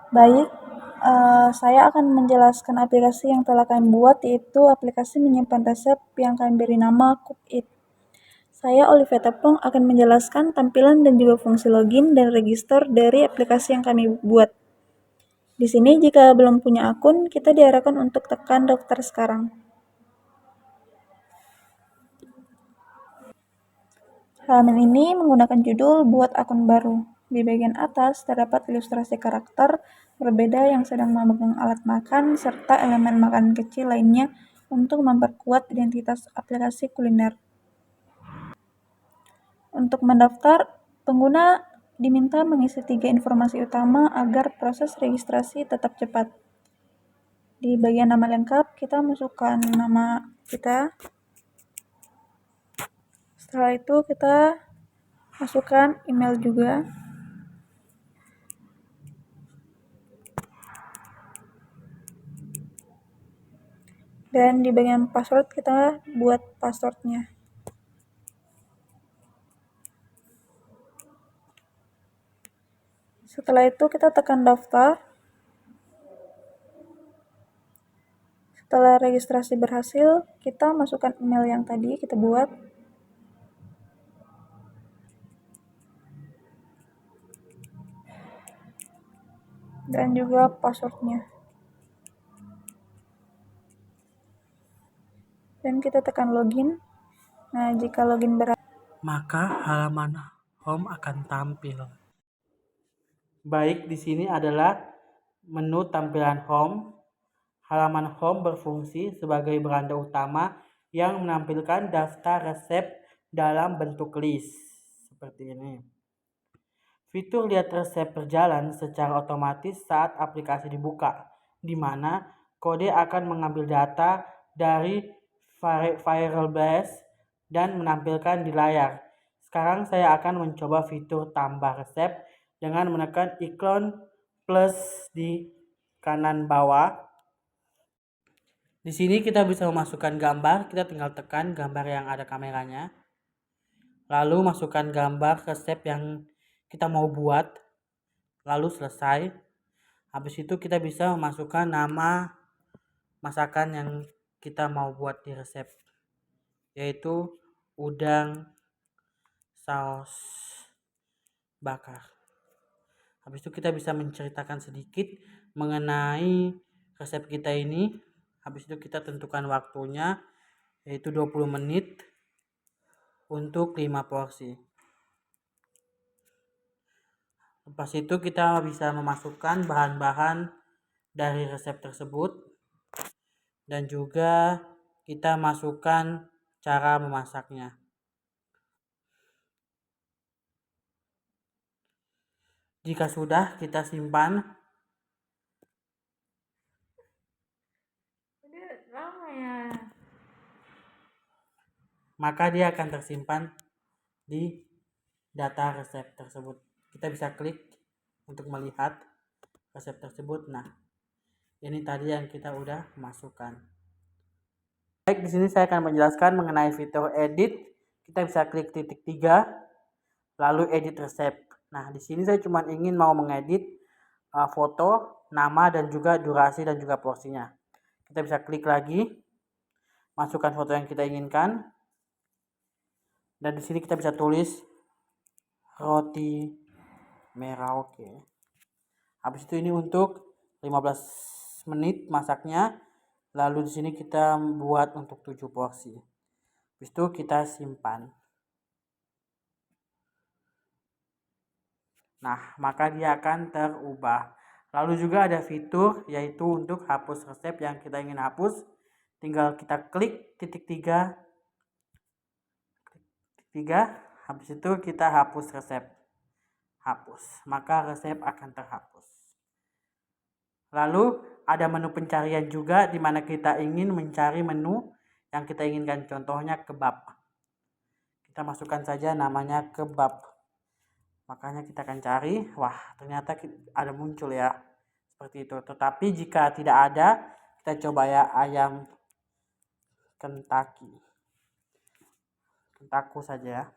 Baik, saya akan menjelaskan aplikasi yang telah kami buat, yaitu aplikasi menyimpan resep yang kami beri nama Cook It. Saya Olivia Tepung akan menjelaskan tampilan dan juga fungsi login dan register dari aplikasi yang kami buat. Di sini jika belum punya akun, kita diarahkan untuk tekan daftar sekarang. Halaman ini menggunakan judul "Buat akun baru". Di bagian atas terdapat ilustrasi karakter berbeda yang sedang memegang alat makan serta elemen makanan kecil lainnya untuk memperkuat identitas aplikasi kuliner. Untuk mendaftar, pengguna diminta mengisi 3 informasi utama agar proses registrasi tetap cepat. Di bagian nama lengkap, kita masukkan nama kita. Setelah itu kita masukkan email juga. Dan di bagian password kita buat passwordnya. Setelah itu kita tekan daftar. Setelah registrasi berhasil, kita masukkan email yang tadi kita buat. Dan juga passwordnya. Dan kita tekan login. Nah, jika login berhasil, maka halaman home akan tampil. Baik, di sini adalah menu tampilan home. Halaman home berfungsi sebagai beranda utama yang menampilkan daftar resep dalam bentuk list. Seperti ini. Fitur lihat resep berjalan secara otomatis saat aplikasi dibuka, di mana kode akan mengambil data dari variable base dan menampilkan di layar. Sekarang saya akan mencoba fitur tambah resep dengan menekan ikon plus di kanan bawah. Di sini kita bisa memasukkan gambar, kita tinggal tekan gambar yang ada kameranya. Lalu masukkan gambar resep yang kita mau buat. Lalu selesai. Habis itu kita bisa memasukkan nama masakan yang kita mau buat di resep, yaitu udang saus bakar. Habis itu kita bisa menceritakan sedikit mengenai resep kita ini. Habis itu kita tentukan waktunya, yaitu 20 menit untuk 5 porsi. Lepas itu kita bisa memasukkan bahan-bahan dari resep tersebut dan juga kita masukkan cara memasaknya. Jika sudah, kita simpan. Maka dia akan tersimpan di data resep tersebut. Kita bisa klik untuk melihat resep tersebut. Nah, ini tadi yang kita udah masukkan. Baik, di sini saya akan menjelaskan mengenai fitur edit. Kita bisa klik titik 3, lalu edit resep. Nah, di sini saya cuma ingin mau mengedit foto, nama, dan juga durasi dan juga porsinya. Kita bisa klik lagi, masukkan foto yang kita inginkan, dan di sini kita bisa tulis roti Merauke. Habis itu ini untuk 15 menit masaknya. Lalu di sini kita buat untuk 7 porsi. Habis itu kita simpan. Nah, maka dia akan terubah. Lalu juga ada fitur yaitu untuk hapus resep yang kita ingin hapus. Tinggal kita klik titik 3. Habis itu kita hapus resep. Hapus. Maka resep akan terhapus. Lalu ada menu pencarian juga di mana kita ingin mencari menu yang kita inginkan. Contohnya kebab. Kita masukkan saja namanya kebab. Makanya kita akan cari, wah ternyata ada muncul ya, seperti itu. Tetapi jika tidak ada, kita coba ya ayam Kentaku saja ya.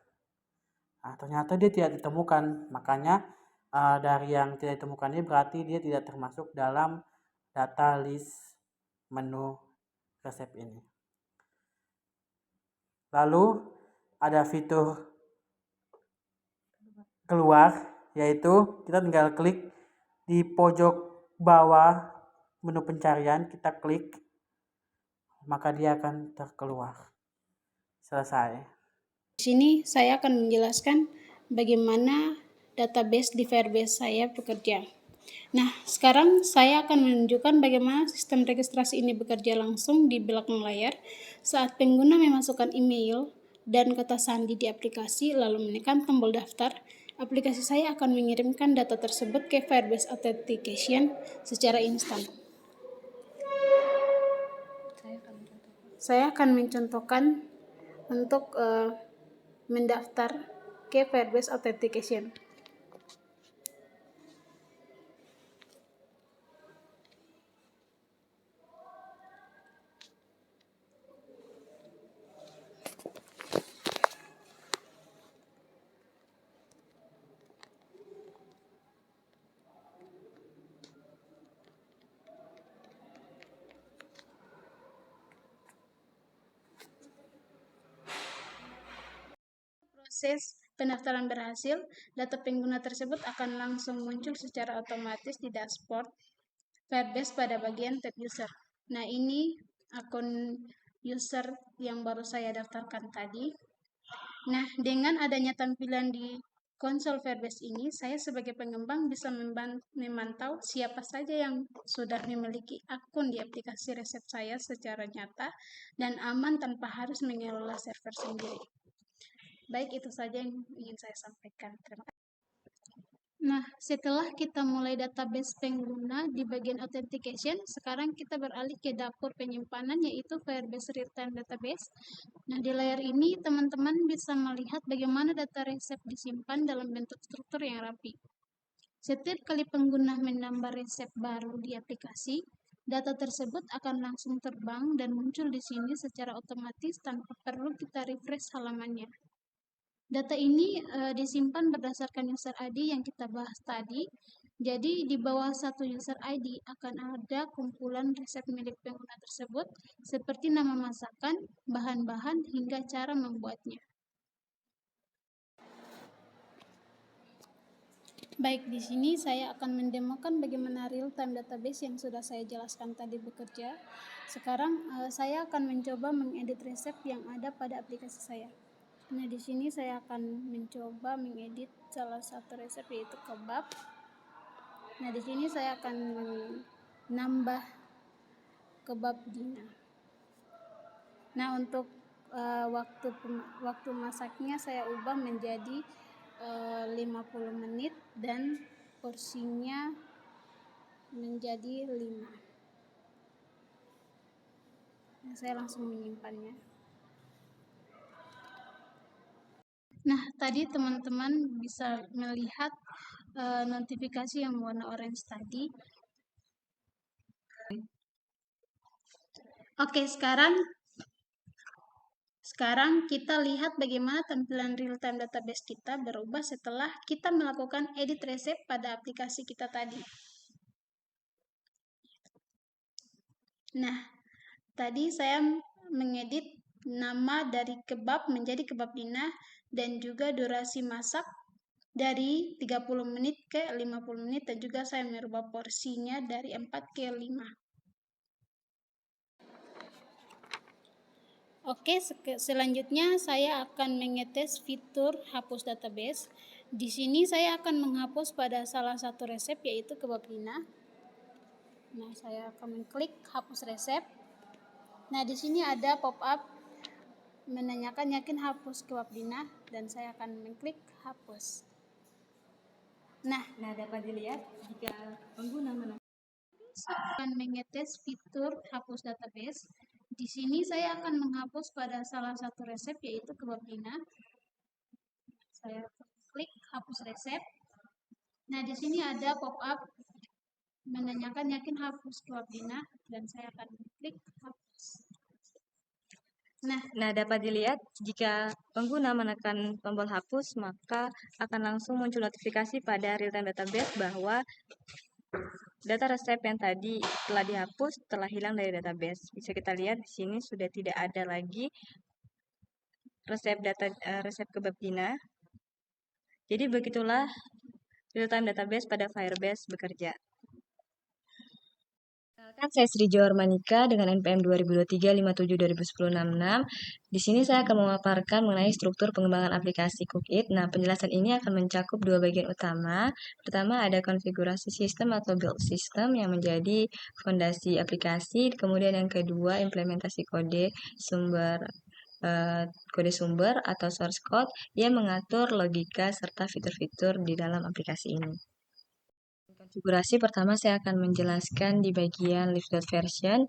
Nah, ternyata dia tidak ditemukan, makanya dari yang tidak ditemukan ini berarti dia tidak termasuk dalam data list menu resep ini. Lalu ada fitur keluar, yaitu kita tinggal klik di pojok bawah menu pencarian, kita klik, maka dia akan terkeluar. Selesai. Di sini saya akan menjelaskan bagaimana database di Firebase saya bekerja. Nah, sekarang saya akan menunjukkan bagaimana sistem registrasi ini bekerja langsung di belakang layar saat pengguna memasukkan email dan kata sandi di aplikasi lalu menekan tombol daftar. Aplikasi saya akan mengirimkan data tersebut ke Firebase Authentication secara instan. Saya akan mencontohkan untuk mendaftar ke Firebase Authentication. Proses pendaftaran berhasil, data pengguna tersebut akan langsung muncul secara otomatis di dashboard Firebase pada bagian tab user. Nah, ini akun user yang baru saya daftarkan tadi. Nah, dengan adanya tampilan di konsol Firebase ini, saya sebagai pengembang bisa memantau siapa saja yang sudah memiliki akun di aplikasi resep saya secara nyata dan aman tanpa harus mengelola server sendiri. Baik, itu saja yang ingin saya sampaikan. Terima kasih. Nah, setelah kita mulai database pengguna di bagian authentication, sekarang kita beralih ke dapur penyimpanan yaitu Firebase Real-Time Database. Nah, di layar ini teman-teman bisa melihat bagaimana data resep disimpan dalam bentuk struktur yang rapi. Setiap kali pengguna menambah resep baru di aplikasi, data tersebut akan langsung terbang dan muncul di sini secara otomatis tanpa perlu kita refresh halamannya. Data ini disimpan berdasarkan user ID yang kita bahas tadi. Jadi di bawah satu user ID akan ada kumpulan resep milik pengguna tersebut seperti nama masakan, bahan-bahan, hingga cara membuatnya. Baik, di sini saya akan mendemokan bagaimana real-time database yang sudah saya jelaskan tadi bekerja. Sekarang saya akan mencoba mengedit resep yang ada pada aplikasi saya. Nah, di sini saya akan mencoba mengedit salah satu resep yaitu kebab. Nah, di sini saya akan menambah kebab Dina. Nah, untuk waktu masaknya saya ubah menjadi 50 menit dan porsinya menjadi 5. Nah, saya langsung menyimpannya. Nah, tadi teman-teman bisa melihat notifikasi yang warna orange tadi. Oke, sekarang kita lihat bagaimana tampilan real-time database kita berubah setelah kita melakukan edit resep pada aplikasi kita tadi. Nah, tadi saya mengedit nama dari kebab menjadi kebab Dina dan juga durasi masak dari 30 menit ke 50 menit dan juga saya merubah porsinya dari 4 ke 5. Oke, selanjutnya saya akan mengetes fitur hapus database. Di sini saya akan menghapus pada salah satu resep yaitu kebab Dina. Nah, saya akan mengklik hapus resep. Nah, di sini ada pop-up menanyakan yakin hapus kebab Dina dan saya akan mengklik hapus. Nah, dapat dilihat jika pengguna akan mengetes fitur hapus database. Di sini saya akan menghapus pada salah satu resep yaitu kebab Dina. Saya klik hapus resep. Nah, di sini ada pop-up menanyakan yakin hapus kebab Dina dan saya akan klik hapus. Nah, dapat dilihat jika pengguna menekan tombol hapus, maka akan langsung muncul notifikasi pada real-time database bahwa data resep yang tadi telah dihapus telah hilang dari database. Bisa kita lihat di sini sudah tidak ada lagi resep kebab Dina. Jadi begitulah real-time database pada Firebase bekerja. Kenalkan, saya Sri Johar Manika dengan NPM 2023-57-2010-66. Di sini saya akan memaparkan mengenai struktur pengembangan aplikasi Cookit. Nah, penjelasan ini akan mencakup dua bagian utama. Pertama, ada konfigurasi sistem atau build system yang menjadi fondasi aplikasi. Kemudian yang kedua, implementasi kode sumber atau source code yang mengatur logika serta fitur-fitur di dalam aplikasi ini. Konfigurasi pertama saya akan menjelaskan di bagian lift.version.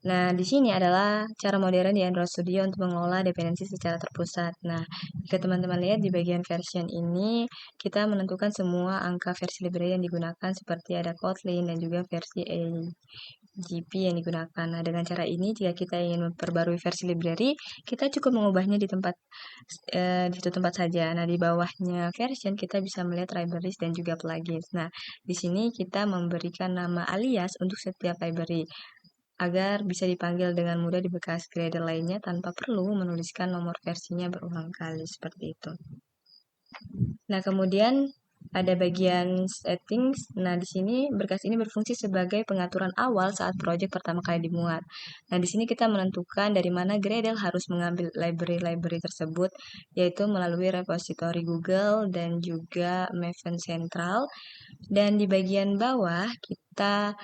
Nah, di sini adalah cara modern di Android Studio untuk mengelola dependensi secara terpusat. Nah, jika teman-teman lihat di bagian version ini, kita menentukan semua angka versi library yang digunakan seperti ada Kotlin dan juga versi AGP yang digunakan. Nah, dengan cara ini, jika kita ingin memperbarui versi library, kita cukup mengubahnya di situ tempat saja. Nah, di bawahnya version kita bisa melihat libraries dan juga plugins. Nah, di sini kita memberikan nama alias untuk setiap library agar bisa dipanggil dengan mudah di bekas Gradle lainnya tanpa perlu menuliskan nomor versinya berulang kali seperti itu. Nah, kemudian ada bagian settings. Nah, di sini berkas ini berfungsi sebagai pengaturan awal saat project pertama kali dimuat. Nah, di sini kita menentukan dari mana Gradle harus mengambil library-library tersebut, yaitu melalui repository Google dan juga Maven Central. Dan di bagian bawah kita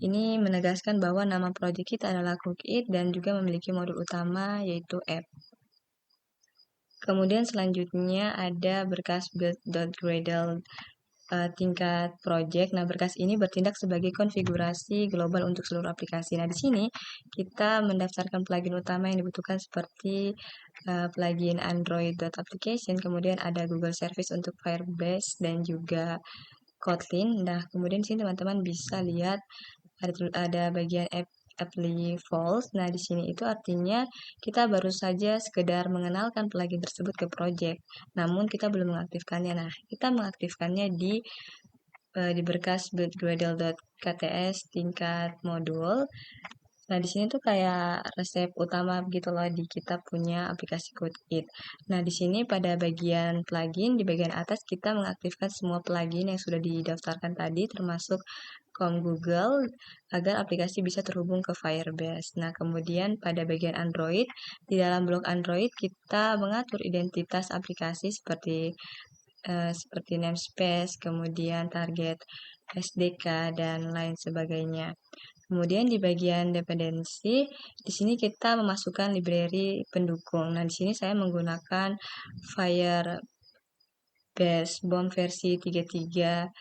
ini menegaskan bahwa nama project kita adalah Cookit dan juga memiliki modul utama yaitu app. Kemudian selanjutnya ada berkas build.gradle tingkat project. Nah, berkas ini bertindak sebagai konfigurasi global untuk seluruh aplikasi. Nah, di sini kita mendaftarkan plugin utama yang dibutuhkan seperti plugin Android.application, kemudian ada Google Service untuk Firebase dan juga Kotlin. Nah, kemudian di sini teman-teman bisa lihat ada bagian apply false. Nah, di sini itu artinya kita baru saja sekedar mengenalkan plugin tersebut ke project, namun kita belum mengaktifkannya. Nah, kita mengaktifkannya di berkas build.gradle.kts tingkat modul. Nah, di sini tuh kayak resep utama gitu loh di kita punya aplikasi Cookit. Nah, di sini pada bagian plugin, di bagian atas kita mengaktifkan semua plugin yang sudah didaftarkan tadi, termasuk Google, agar aplikasi bisa terhubung ke Firebase. Nah, kemudian pada bagian Android, di dalam blok Android kita mengatur identitas aplikasi seperti namespace, kemudian target SDK, dan lain sebagainya. Kemudian di bagian dependensi, di sini kita memasukkan library pendukung. Nah, di sini saya menggunakan Firebase BOM versi 33.7.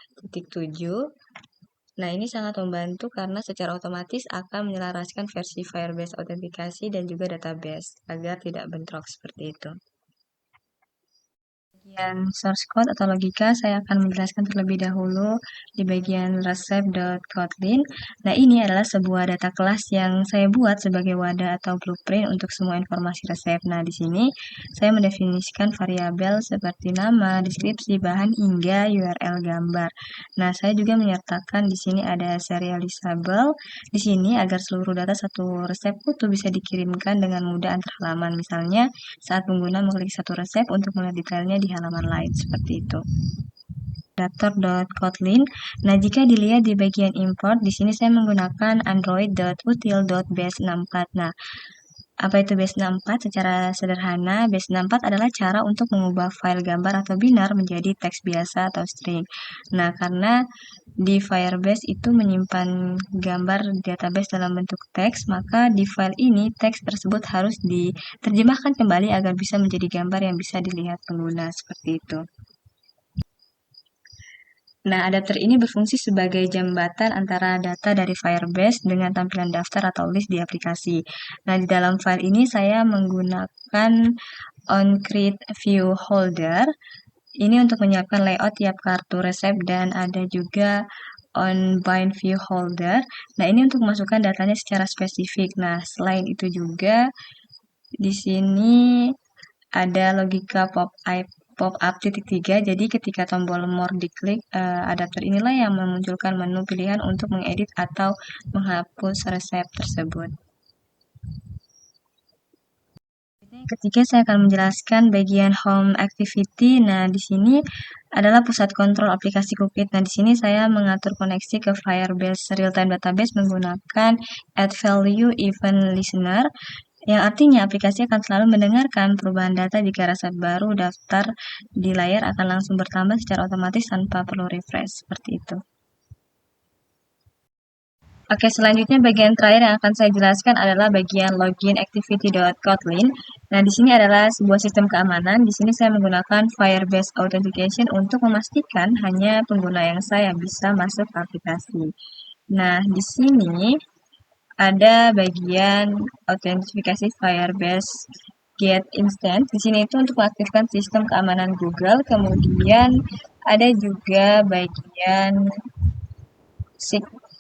Nah, ini sangat membantu karena secara otomatis akan menyelaraskan versi Firebase autentikasi dan juga database agar tidak bentrok seperti itu. Bagian source code atau logika, saya akan menjelaskan terlebih dahulu di bagian resep.kotlin. Nah, ini adalah sebuah data kelas yang saya buat sebagai wadah atau blueprint untuk semua informasi resep. Nah, di sini saya mendefinisikan variabel seperti nama, deskripsi, bahan, hingga URL gambar. Nah, saya juga menyertakan di sini ada serializable di sini agar seluruh data satu resep utuh bisa dikirimkan dengan mudah antar halaman. Misalnya, saat pengguna mengklik satu resep untuk melihat detailnya di halaman lain, seperti itu. Adapter.kotlin. Nah, jika dilihat di bagian import, di sini saya menggunakan android.util.base64. Nah, apa itu base64? Secara sederhana, base64 adalah cara untuk mengubah file gambar atau binar menjadi teks biasa atau string. Nah, karena di Firebase itu menyimpan gambar database dalam bentuk teks, maka di file ini teks tersebut harus diterjemahkan kembali agar bisa menjadi gambar yang bisa dilihat pengguna, seperti itu. Nah, adapter ini berfungsi sebagai jembatan antara data dari Firebase dengan tampilan daftar atau list di aplikasi. Nah, di dalam file ini saya menggunakan onCreateViewHolder. Ini untuk menyiapkan layout tiap kartu resep dan ada juga onBindViewHolder. Nah, ini untuk memasukkan datanya secara spesifik. Nah, selain itu juga Di sini ada logika pop-up titik 3. Jadi ketika tombol more diklik, adapter inilah yang memunculkan menu pilihan untuk mengedit atau menghapus resep tersebut. Ketiga, saya akan menjelaskan bagian home activity. Nah, di sini adalah pusat kontrol aplikasi Cookit. Nah, di sini saya mengatur koneksi ke Firebase real-time database menggunakan add value event listener, yang artinya aplikasi akan selalu mendengarkan perubahan data jika resep baru daftar di layar akan langsung bertambah secara otomatis tanpa perlu refresh, seperti itu. Oke, selanjutnya bagian terakhir yang akan saya jelaskan adalah bagian login activity.kotlin. Nah, di sini adalah sebuah sistem keamanan. Di sini saya menggunakan Firebase Authentication untuk memastikan hanya pengguna yang saya bisa masuk ke aplikasi. Nah, di sini ada bagian autentifikasi Firebase Get Instance. Di sini itu untuk mengaktifkan sistem keamanan Google. Kemudian ada juga bagian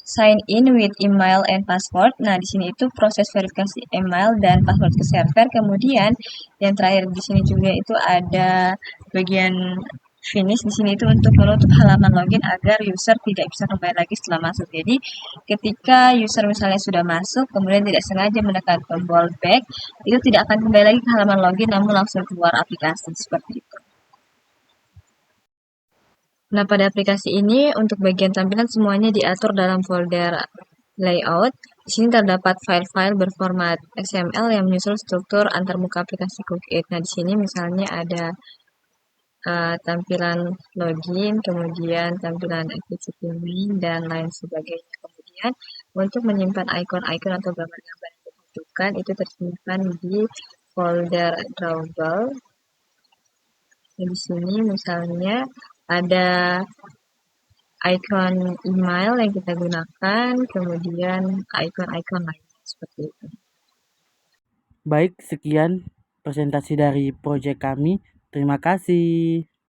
sign in with email and password. Nah, di sini itu proses verifikasi email dan password ke server. Kemudian yang terakhir di sini juga itu ada bagian finish. Di sini itu untuk menutup halaman login agar user tidak bisa kembali lagi setelah masuk. Jadi, ketika user misalnya sudah masuk, kemudian tidak sengaja menekan tombol back, itu tidak akan kembali lagi ke halaman login, namun langsung keluar aplikasi seperti itu. Nah, pada aplikasi ini untuk bagian tampilan semuanya diatur dalam folder layout. Di sini terdapat file-file berformat XML yang menyusul struktur antarmuka aplikasi Cookit. Nah, di sini misalnya ada tampilan login, kemudian tampilan activity main, dan lain sebagainya. Kemudian untuk menyimpan icon-icon atau gambar-gambar yang dibutuhkan itu tersimpan di folder drawable. Nah, di sini misalnya ada icon email yang kita gunakan, kemudian icon-icon lainnya seperti itu. Baik, sekian presentasi dari proyek kami. Terima kasih.